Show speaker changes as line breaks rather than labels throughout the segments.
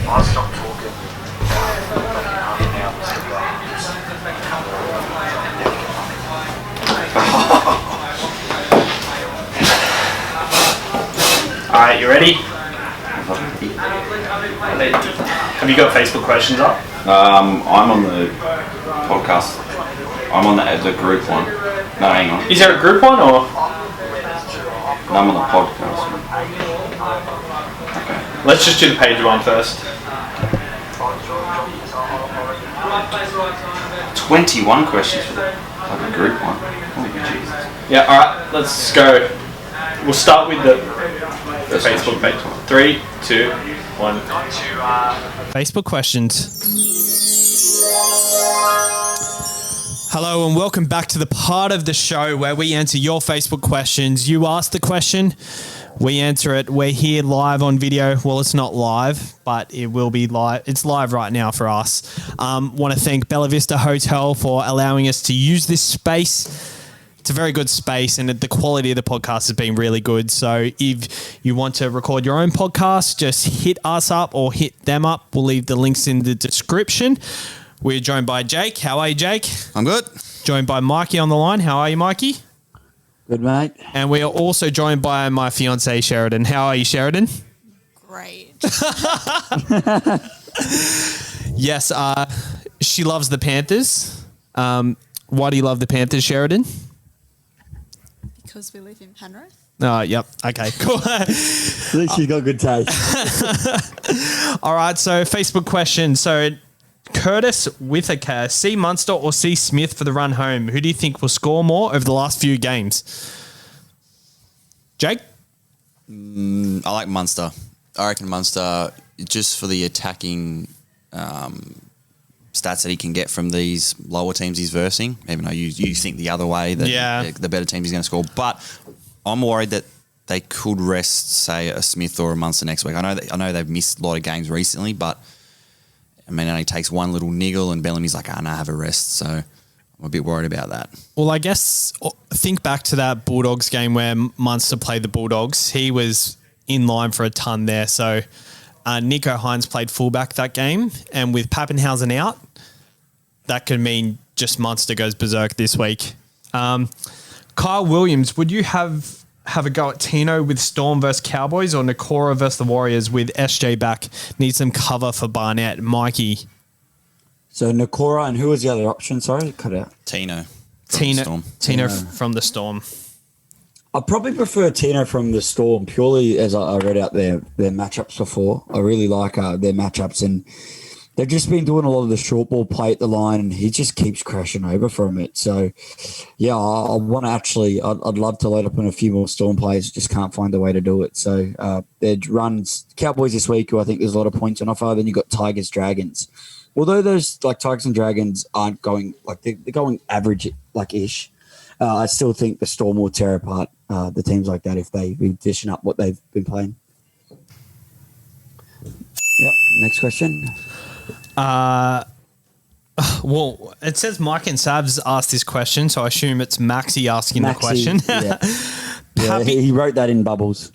I stopped talking.
Alright, you ready? Have you got Facebook questions up?
I'm on the podcast. I'm on the group one. No, hang on.
Is there a group one or?
No, I'm on the podcast. Okay.
Let's just do the page one first.
21 questions for the group one. Holy Jesus.
Yeah, alright, let's go. We'll start with the Facebook page. 3, 2, 1. Facebook questions. Hello and welcome back to the part of the show where we answer your Facebook questions. You ask the question, we answer it. We're here live on video. Well, it's not live, but it will be live. It's live right now for us. Want to thank Bella Vista Hotel for allowing us to use this space. It's a very good space and the quality of the podcast has been really good. So if you want to record your own podcast, just hit us up or hit them up. We'll leave the links in the description. We're joined by Jake. How are you, Jake?
I'm good.
Joined by Mikey on the line. How are you, Mikey?
Good, mate.
And we are also joined by my fiancée, Sheridan. How are you, Sheridan?
Great.
Yes, she loves the Panthers. Why do you love the Panthers, Sheridan?
Because we live in Penrith.
Oh, yep. Okay, cool.
At least she's got good taste.
All right, so Facebook question. So Curtis Whittaker, C Munster or C Smith for the run home? Who do you think will score more over the last few games? Jake?
I like Munster. I reckon Munster, just for the attacking stats that he can get from these lower teams he's versing, even though you think the other way, that the better team he's going to score. But I'm worried that they could rest, say, a Smith or a Munster next week. I know they've missed a lot of games recently, but I mean, it only takes one little niggle and Bellamy's like, no, have a rest. So I'm a bit worried about that.
Well, I guess think back to that Bulldogs game where Munster played the Bulldogs. He was in line for a ton there. So Nico Hines played fullback that game. And with Pappenhausen out, that could mean just Munster goes berserk this week. Kyle Williams, would you have a go at Tino with Storm versus Cowboys or Nakora versus the Warriors with SJ back? Need some cover for Barnett. Mikey.
So Nakora, and who was the other option? Sorry, cut out.
Tino
from the Storm.
I probably prefer Tino from the Storm purely as I read out their matchups before. I really like their matchups, and they've just been doing a lot of the short ball play at the line, and he just keeps crashing over from it. So, yeah, I want to actually – I'd love to load up on a few more Storm players, just can't find a way to do it. So, their runs – Cowboys this week, who I think there's a lot of points on offer. Then you've got Tigers, Dragons. Although those, like, Tigers and Dragons aren't going – like, they're going average, like, ish. I still think the Storm will tear apart the teams like that if they dishing up what they've been playing. Yep, next question.
Well, it says Mike and Savs asked this question, so I assume it's Maxi asking the question.
Yeah. He wrote that in bubbles.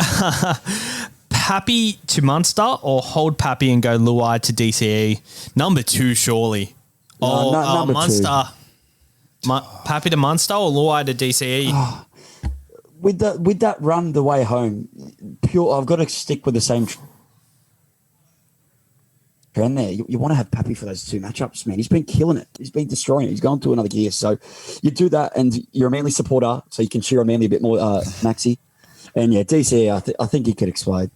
Pappy to Munster or hold Pappy and go Luai to DCE? Number 2, surely.
Number
Munster. Pappy to Munster or Luai to DCE?
With that run the way home, I've got to stick with the same trend there. You want to have Pappy for those two matchups, man. He's been killing it. He's been destroying it. He's going to another gear. So you do that, and you're a Manly supporter, so you can cheer on Manly a bit more, Maxi. And yeah, DCE, I think he could explode.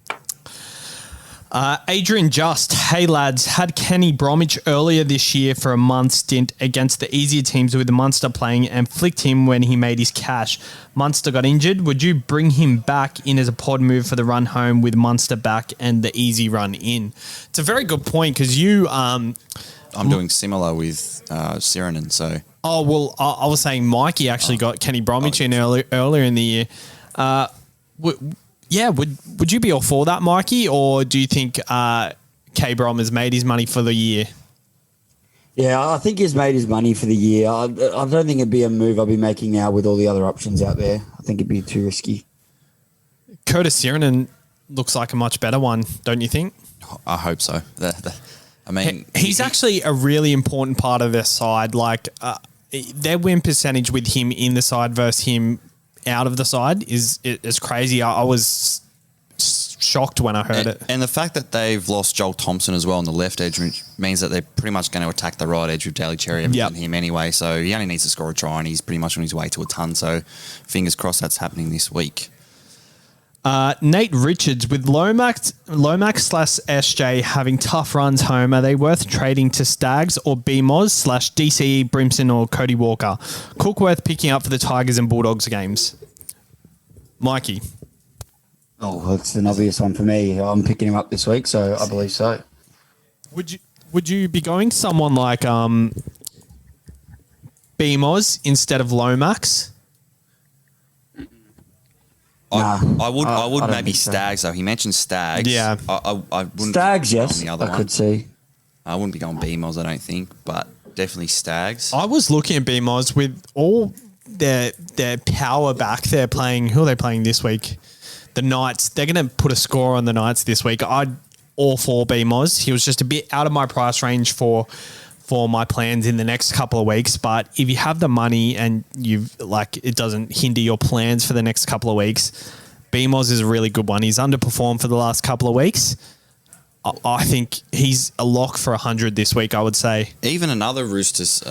Adrian Just, hey lads, had Kenny Bromwich earlier this year for a month stint against the easier teams with Munster playing and flicked him when he made his cash. Munster got injured. Would you bring him back in as a pod move for the run home with Munster back and the easy run in? It's a very good point because you... I'm
doing similar with Siranen, so...
Oh, well, I was saying Mikey actually got Kenny Bromwich in earlier in the year. Would you be all for that, Mikey, or do you think K-Brom has made his money for the year?
Yeah, I think he's made his money for the year. I don't think it'd be a move I'll be making now with all the other options out there. I think it'd be too risky.
Curtis Siranen looks like a much better one, don't you think?
I hope so. I mean,
he's actually a really important part of their side. Like their win percentage with him in the side versus him out of the side is crazy. I was shocked when I heard it.
And the fact that they've lost Joel Thompson as well on the left edge means that they're pretty much going to attack the right edge with Daly Cherry and him anyway. So he only needs to score a try and he's pretty much on his way to a ton. So fingers crossed that's happening this week.
Nate Richards, with Lomax / SJ having tough runs home, are they worth trading to Stags or BMOS / DCE, Brimson or Cody Walker? Cook worth picking up for the Tigers and Bulldogs games? Mikey.
Oh, it's an obvious one for me. I'm picking him up this week, so I believe so.
Would you be going someone like BMOS instead of Lomax?
I would
I
maybe
so.
Stags though. He mentioned Stags.
Yeah.
I wouldn't
Stags,
be
yes,
going the other
I
one.
could see.
I wouldn't be going BMOS, I don't think, but definitely Stags.
I was looking at BMOS with all their power back. They're playing. Who are they playing this week? The Knights. They're going to put a score on the Knights this week. I'd all for BMOS. He was just a bit out of my price range for my plans in the next couple of weeks. But if you have the money and it doesn't hinder your plans for the next couple of weeks, BMOS is a really good one. He's underperformed for the last couple of weeks. I think he's a lock for 100 this week, I would say.
Even another Roosters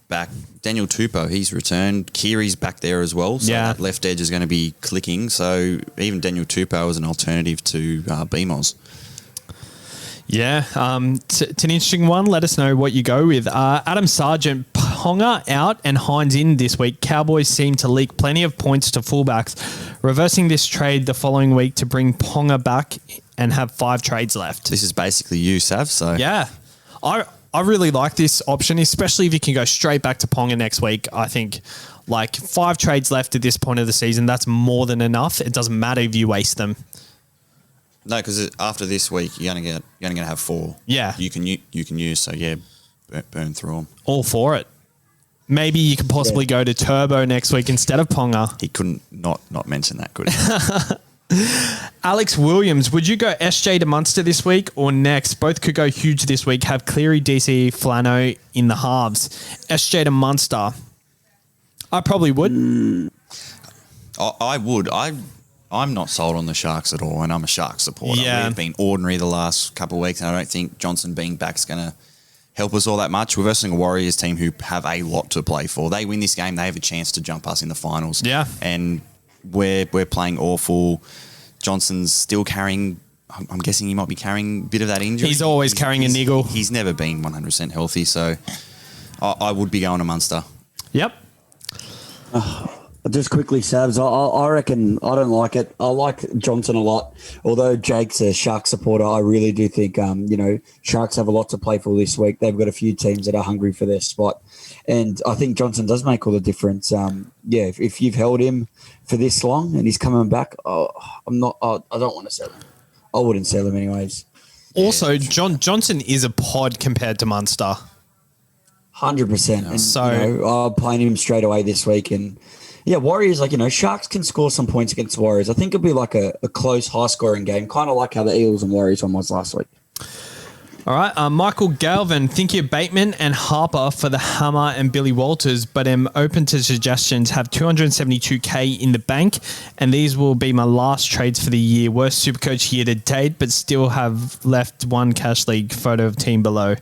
back, Daniel Tupou, he's returned. Kiri's back there as well. So that left edge is going to be clicking. So even Daniel Tupou is an alternative to BMOS.
Yeah, it's an interesting one. Let us know what you go with. Adam Sargent, Ponga out and Hines in this week. Cowboys seem to leak plenty of points to fullbacks, reversing this trade the following week to bring Ponga back and have 5 trades left.
This is basically you, Sav. So
yeah, I really like this option, especially if you can go straight back to Ponga next week. I think 5 trades left at this point of the season, that's more than enough. It doesn't matter if you waste them.
No, because after this week, you're only going to have 4.
Yeah,
you can use. So yeah, burn through them.
All for it. Maybe you could possibly go to Turbo next week instead of Ponga.
He couldn't not mention that, could he?
Alex Williams, would you go SJ to Munster this week or next? Both could go huge this week. Have Cleary, DC, Flano in the halves. SJ to Munster. I probably would.
I would. I'm not sold on the Sharks at all, and I'm a Sharks supporter.
Yeah.
We've been ordinary the last couple of weeks, and I don't think Johnson being back is going to help us all that much. We're versing a Warriors team who have a lot to play for. They win this game, they have a chance to jump us in the finals.
Yeah.
And we're playing awful. Johnson's still carrying, I'm guessing he might be carrying a bit of that injury.
He's always carrying a niggle.
He's never been 100% healthy, so I would be going to Munster.
Yep.
Just quickly, Sabs, I reckon I don't like it. I like Johnson a lot. Although Jake's a Sharks supporter, I really do think, Sharks have a lot to play for this week. They've got a few teams that are hungry for their spot. And I think Johnson does make all the difference. If you've held him for this long and he's coming back, I don't want to sell him. I wouldn't sell him anyways.
Also, Johnson is a pod compared to Munster.
100%. And,
so
I'm playing him straight away this week. And yeah, Warriors, Sharks can score some points against Warriors. I think it'll be like a close, high-scoring game, kind of like how the Eagles and Warriors one was last week.
All right, Michael Galvin, think of Bateman and Harper for the Hammer and Billy Walters, but am open to suggestions. Have 272K in the bank, and these will be my last trades for the year. Worst Supercoach year to date, but still have left one cash league photo of team below.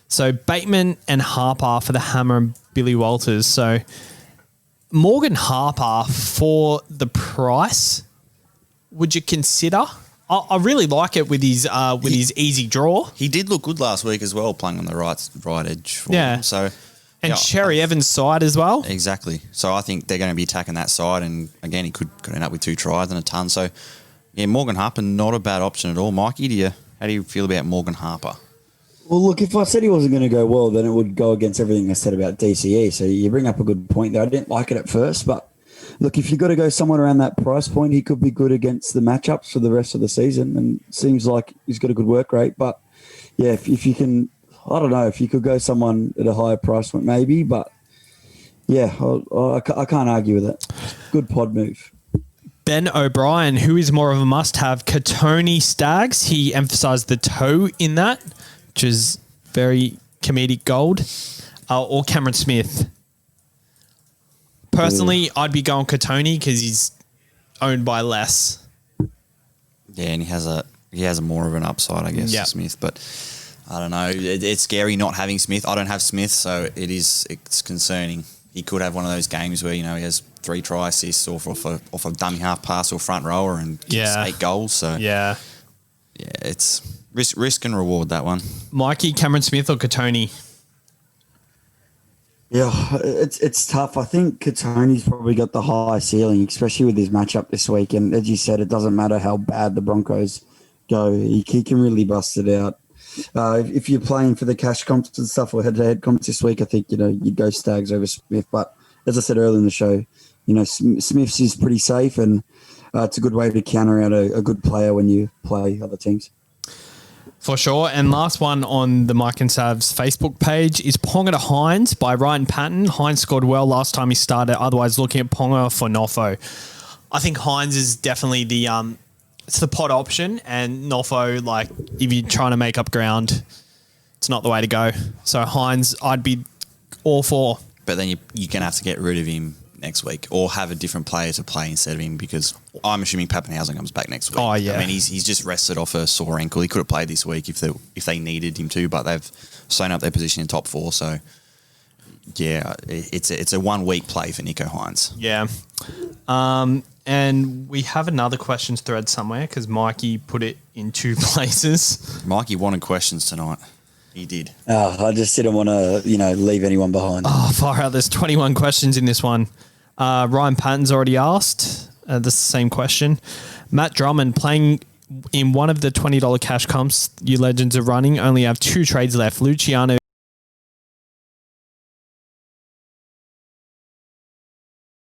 So Bateman and Harper for the Hammer and Billy Walters. So Morgan Harper for the price, would you consider? I really like it with his easy draw.
He did look good last week as well, playing on the right edge.
Yeah.
So,
Cherry Evans' side as well.
Exactly. So I think they're going to be attacking that side, and again, he could end up with 2 tries and a ton. So, yeah, Morgan Harper, not a bad option at all. Mikey, how do you feel about Morgan Harper?
Well, look, if I said he wasn't going to go well, then it would go against everything I said about DCE. So you bring up a good point there. I didn't like it at first, but look, if you've got to go somewhere around that price point, he could be good against the matchups for the rest of the season, and seems like he's got a good work rate. But yeah, if you can, I don't know, if you could go someone at a higher price point, maybe. But yeah, I can't argue with it. Good pod move.
Ben O'Brien, who is more of a must-have? Katoni Staggs. He emphasised the toe in that, which is very comedic gold. Or Cameron Smith. Personally, I'd be going Katoni because he's owned by less.
Yeah, and he has a more of an upside, I guess, Smith. But I don't know. It's scary not having Smith. I don't have Smith, so it's concerning. He could have one of those games where, he has 3 try assists off a dummy half pass or front rower and gets 8 goals. So yeah, it's risk and reward, that one.
Mikey, Cameron Smith or Katoni?
Yeah, it's tough. I think Katoni's probably got the high ceiling, especially with his matchup this week. And as you said, it doesn't matter how bad the Broncos go. He can really bust it out. If you're playing for the cash comps and stuff or head-to-head comps this week, I think, you'd go Staggs over Smith. But as I said earlier in the show, Smith's is pretty safe, and it's a good way to counter out a good player when you play other teams.
For sure. And last one on the Mike and Sav's Facebook page is Ponga to Hines by Ryan Patton. Hines scored well last time he started. Otherwise, looking at Ponga for Nofo. I think Hines is definitely it's the pot option, and Nofo, if you're trying to make up ground, it's not the way to go. So Hines, I'd be all for.
But then you're going to have to get rid of him next week or have a different player to play instead of him, because I'm assuming Pappenhausen comes back next week.
Oh, yeah.
I mean, he's just rested off a sore ankle. He could have played this week if they needed him to, but they've sewn up their position in top 4. So, yeah, it's a 1 week play for Nico Hines.
Yeah. And we have another questions thread somewhere because Mikey put it in 2 places.
Mikey wanted questions tonight. He did.
I just didn't want to, leave anyone behind.
Oh, far out. There's 21 questions in this one. Ryan Patton's already asked the same question. Matt Drummond, playing in one of the $20 cash comps you legends are running, only have 2 trades left. Luciano